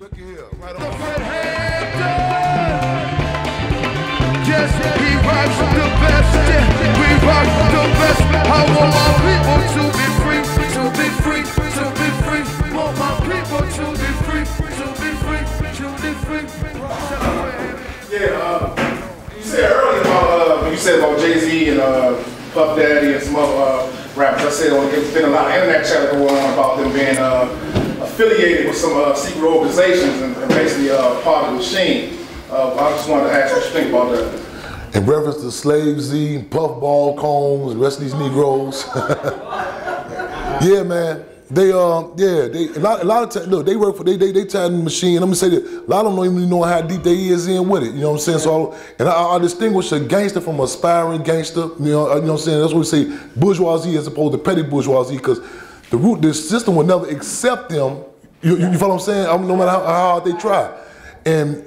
Look here, right on. Yes, we rock the best. Yeah, we rock the best. I want my people to be free, to be free, to be free. Want my people to be free, to be free, to be free. Yeah, you said earlier about when you said about Jay-Z and Puff Daddy and some other rappers. I said there's been a lot of internet chatter going on about them being affiliated with some secret organizations and basically part of the machine. I just wanted to ask what you think about that. In reference to Slave Z, Puffball, Combs, the rest of these Negroes. Yeah, man. They a lot of times, look, they work for they tied in the machine. Let me say that a lot of them don't even know how deep they is in with it. You know what I'm saying? So I distinguish a gangster from an aspiring gangster. You know what I'm saying? That's what we say bourgeoisie as opposed to petty bourgeoisie, because the system will never accept them. You follow what I'm saying? No matter how hard they try. And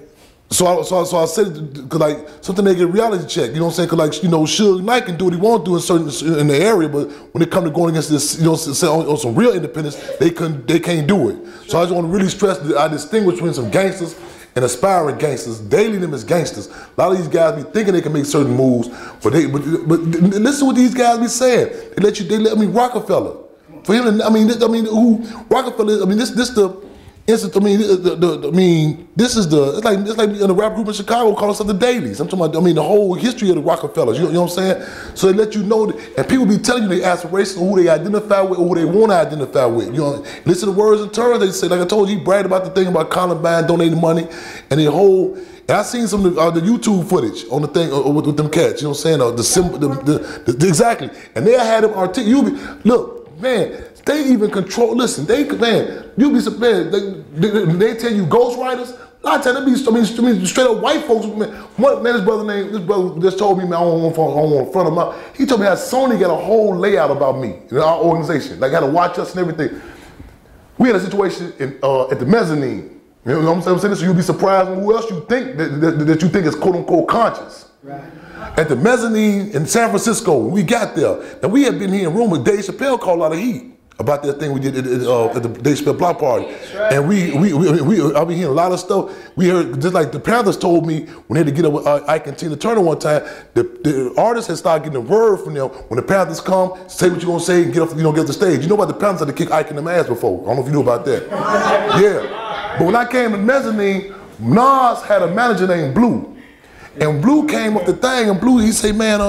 so I said, cause like something they get a reality check, you know what I'm saying? Cause like, you know, Suge Knight can do what he want to do in the area, but when it comes to going against this, you know, on some real independence, they can't do it. So I just want to really stress that I distinguish between some gangsters and aspiring gangsters. Daily them as gangsters. A lot of these guys be thinking they can make certain moves, but listen to what these guys be saying. They let me Rockefeller. For him, who Rockefeller? I mean, this the. This is it's like in a rap group in Chicago calling stuff the Dailies. I'm talking about, the whole history of the Rockefellers, you know what I'm saying? So they let you know that, and people be telling you their aspirations, who they identify with, or who they want to identify with. You know, listen to the words and terms they say. Like I told you, he bragged about the thing about Columbine donating money, and the whole. And I seen some of the YouTube footage on the thing with them cats. You know what I'm saying? Exactly. And they had them articulate. Look, man. They even control. Listen, you be surprised. They tell you ghostwriters. A lot of times they be straight up white folks. This brother just told me, man, I don't want to front him out. He told me how Sony got a whole layout about me in our organization, like how to watch us and everything. We had a situation at the mezzanine. You know what I'm saying? So you'll be surprised when who else you think that you think is quote unquote conscious. Right. At the mezzanine in San Francisco, when we got there, and we had been here in room with Dave Chappelle called a lot of heat about that thing we did at the Dave Chappelle block party. Right. And I've been hearing a lot of stuff. We heard, just like the Panthers told me when they had to get up with Ike and Tina Turner one time, the artists had started getting a word from them. When the Panthers come, say what you're gonna say and get up, get off the stage. You know about the Panthers had to kick Ike in the ass before. I don't know if you knew about that. Yeah. But when I came to mezzanine, Nas had a manager named Blue. And Blue came up the thing, and Blue, he said, man,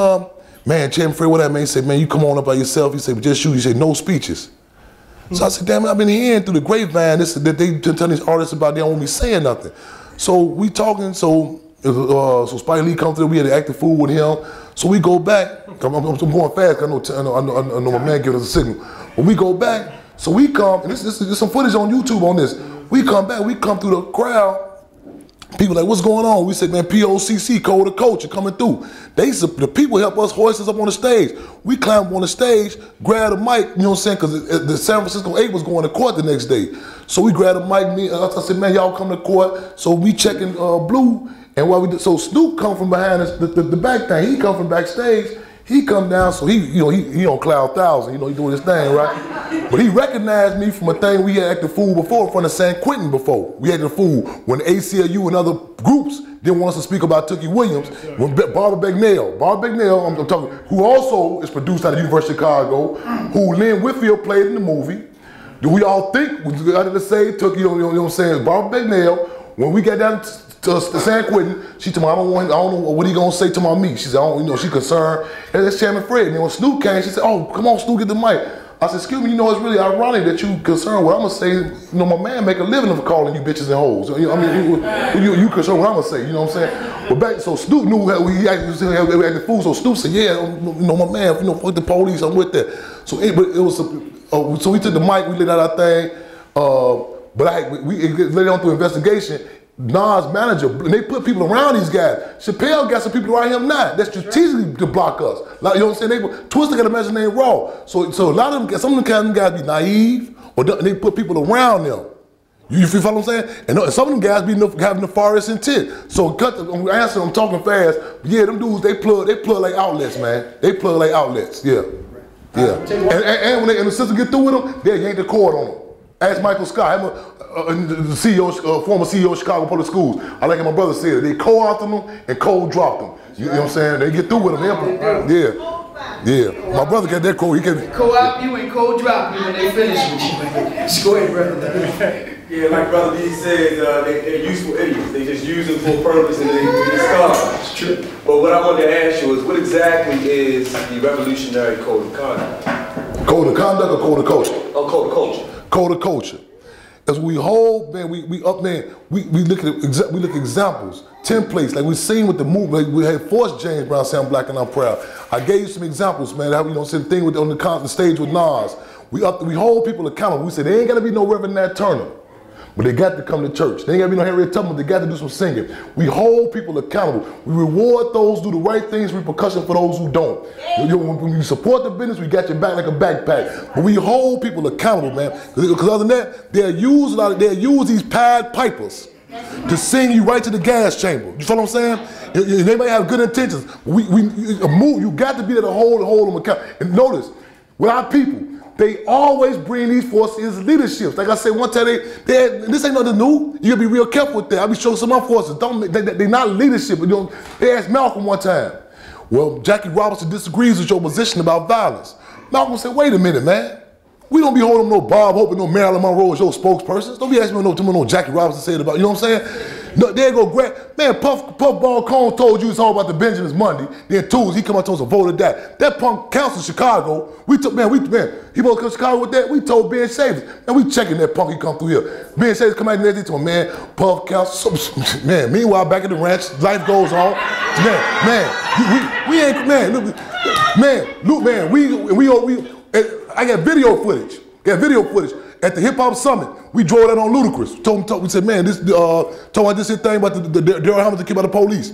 Chairman Fred, what that man? He said, man, you come on up by yourself. He said, just shoot. He said, no speeches. So I said, damn it, I've been hearing through the grapevine that they tell these artists about they don't want me saying nothing. So we talking, so Spike Lee comes through, we had an active fool with him. So we go back, I'm going fast, because I know my man gave us a signal. When we go back, so we come, and there's some footage on YouTube on this. We come back, we come through the crowd. People like, what's going on? We said, man, POCC, Code of Coach, are coming through. The people help us hoist us up on the stage. We climb up on the stage, grab the mic, you know what I'm saying? Because the San Francisco 8 was going to court the next day. So we grabbed the mic, I said, man, y'all come to court. So we checking Blue, and while we did, so Snoop come from behind us, the back thing. He come from backstage. He come down, so he on cloud 1,000, he doing his thing, right? But he recognized me from a thing we had acted fool before in front of San Quentin before. We had the fool when ACLU and other groups didn't want us to speak about Tookie Williams. When Barbara Bagnell, I'm talking, who also is produced out of the University of Chicago, who Lynn Whitfield played in the movie. Do we all think, I didn't say Tookie, you know what I'm saying? Barbara Bagnell, when we got down to San Quentin, she told me, I don't know what he gonna say to my me. She said, she concerned. And that's Chairman Fred. And then when Snoop came, she said, oh, come on, Snoop, get the mic. I said, excuse me, it's really ironic that you concerned what I'm gonna say. My man make a living of calling you bitches and hoes. You concerned what I'm gonna say, you know what I'm saying? But back, so Snoop knew how he acted fool. So Snoop said, yeah, my man, fuck the police, I'm with that. So it was, so we took the mic, we lit out our thing. But we later on through investigation, Nas' manager, and they put people around these guys. Chappelle got some people around him now. That's strategically to block us. Like, you know what I'm saying? Twista got a manager named Raw. So a lot of them, some of them guys be naive, or they put people around them. You follow what I'm saying? And some of them guys be having nefarious intent. So I'm talking fast. Yeah, them dudes, they plug like outlets, man. They plug like outlets. Yeah, yeah. And when the system get through with them, they yank the cord on them. Ask Michael Scott, the CEO, former CEO of Chicago Public Schools. I like how my brother said it. They co-opted them and co-dropped them. You know what I'm saying? They get through with them. Yeah. My brother got that code. He can co-op you and co-drop you when they finish with you. Go ahead, brother. Yeah, like Brother D says, they're useful idiots. They just use them for a purpose and they discard. It's true. But what I wanted to ask you is, what exactly is the revolutionary code of conduct? Code of conduct or code of culture? Oh, code of culture. Code of culture. As we hold, man, we look at examples, templates, like we've seen with the movement. Like we had forced James Brown say I'm black and I'm proud. I gave you some examples, man. How said the thing on the stage with Nas. We hold people accountable. We said they ain't gotta be no Reverend Nat Turner, but they got to come to church. They ain't gotta be no Harriet Tubman, they got to do some singing. We hold people accountable. We reward those who do the right things, repercussion for those who don't. When you support the business, we got your back like a backpack. But we hold people accountable, man. Because other than that, they'll use these Pied Pipers to sing you right to the gas chamber. You feel what I'm saying? They may have good intentions. You got to be there to hold them accountable. And notice, with our people, they always bring these forces as leaderships. Like I said one time, this ain't nothing new. You gotta be real careful with that. I be showing some of my forces. They're not leadership. They asked Malcolm one time, well, Jackie Robinson disagrees with your position about violence. Malcolm said, wait a minute, man. We don't be holding no Bob Hope and no Marilyn Monroe as your spokespersons. Don't be asking me no Jackie Robinson said about, you know what I'm saying? No, there go man, Puffball Cone told you it's all about the Benjamins Monday. Then Tuesday, he come out and told us a vote of that. That punk council in Chicago, he supposed to come to Chicago with that. We told Ben Shavers, man, we checking that punk, he come through here. Ben Shavers come out and they told him, man, Puff council, man, meanwhile back at the ranch, life goes on. We ain't, I got video footage. At the hip hop summit, we drove that on Ludacris. We said, man, told him this thing about the Daryl Hamilton kid by the police.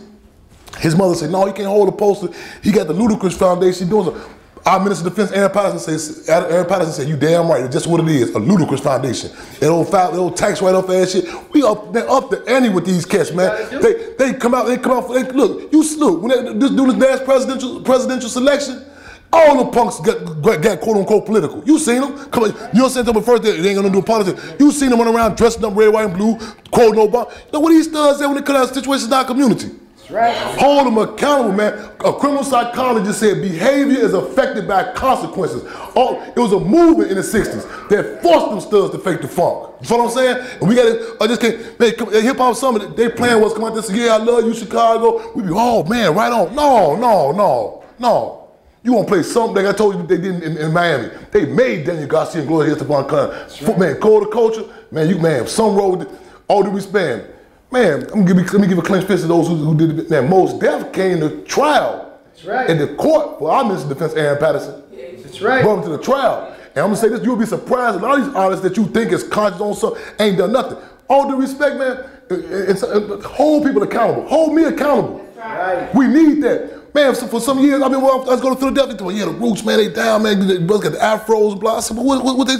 His mother said, no, he can't hold a poster. He got the Ludacris Foundation doing something. Our Minister of Defense, Aaron Patterson said, you damn right, it's just what it is, a Ludacris Foundation. That old tax write-off ass shit. We up the ante with these cats, man. They come out, look, when this dude last presidential selection, all the punks got quote unquote political. You seen them? Come on, you know what I'm saying? First, they ain't gonna do politics. You seen them running around dressing up red, white, and blue, quoting Obama. You know what these studs say when they come out of situations in our community? That's right. Hold them accountable, man. A criminal psychologist said behavior is affected by consequences. It was a movement in the 60s that forced them studs to fake the funk. You know what I'm saying? And we got I just can't, man, hip hop summit, they plan was come out this, yeah, I love you, Chicago. We be, oh man, right on. No. You want to play something like I told you they did in Miami. They made Daniel Garcia and Gloria Estefan Khan. Man, code of culture, man, some road with all due respect. Man, let me give a clenched fist to those who did it. Man, Mos Def came to trial. That's right. In the court for our Minister of Defense, Aaron Patterson. That's right. Brought him to the trial. And I'm gonna say this, you'll be surprised, a lot of these artists that you think is conscious on something ain't done nothing. All due respect, man, hold people accountable. Hold me accountable. Right. We need that. Man, for some years, I was going to Philadelphia, the Roots, man, they down, man, the brothers got the afros and blah. I said, but what they,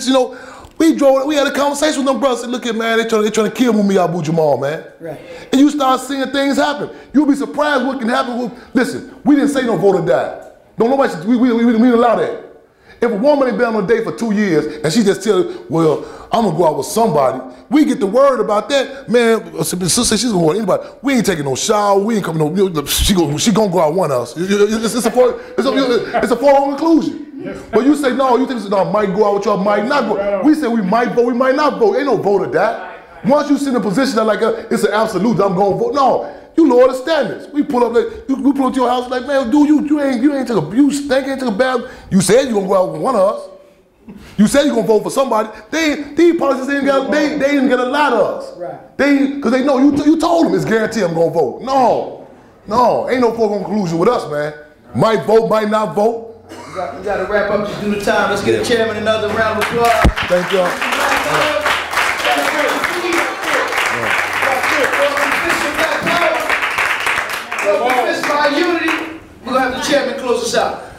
we had a conversation with them brothers. I said, look at, man, they trying to kill Mumia Abu Jamal, man. Right. And you start seeing things happen. You'll be surprised what can happen. Listen, we didn't say no vote or die. We didn't allow that. If a woman ain't been on a date for 2 years and she just tell, well, I'm gonna go out with somebody, we get the word about that, man, sister, she's gonna go with anybody. We ain't taking no shower, we ain't coming she gonna go out one of us. It's a foregone conclusion. Yes. But you say, no, you think no, might go out with y'all, might not go. We say we might vote, we might not vote. Ain't no vote or that. Once you sit in a position that like it's an absolute, I'm gonna vote. No. You lower the standards. We pull up, you pull up to your house like, man, dude, you stink, ain't took a bath. You said you gonna go out with one of us. You said you gonna vote for somebody. These politicians they didn't get a lot of us. Right. Because they know you told them it's guaranteed I'm gonna vote. No, ain't no foregone conclusion with us, man. Might vote, might not vote. We got to wrap up to do the time. Let's get the chairman another round of applause. Thank y'all. Unity, we're gonna have the chairman close us out.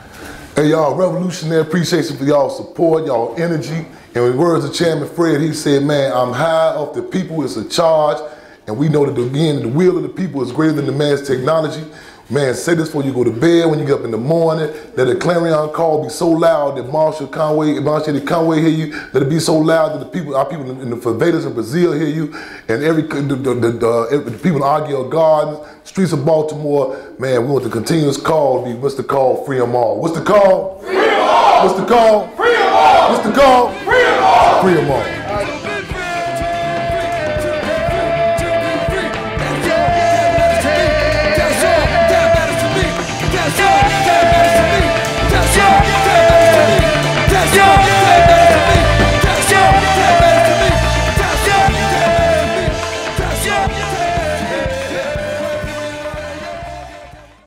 Hey y'all, revolutionary appreciation for y'all support, y'all energy. And in words of Chairman Fred, he said, man, I'm high off the people, it's a charge. And we know that again, the will of the people is greater than the man's technology. Man, say this before you go to bed, when you get up in the morning, let the clarion call be so loud that Marshall Conway hear you, let it be so loud that our people in the favelas in Brazil hear you, and the people in Argyle Gardens, streets of Baltimore. Man, we want the continuous call to be, what's the call? Free them all. What's the call? Free them all. What's the call? Free them all. What's the call? Free them all. Free them all.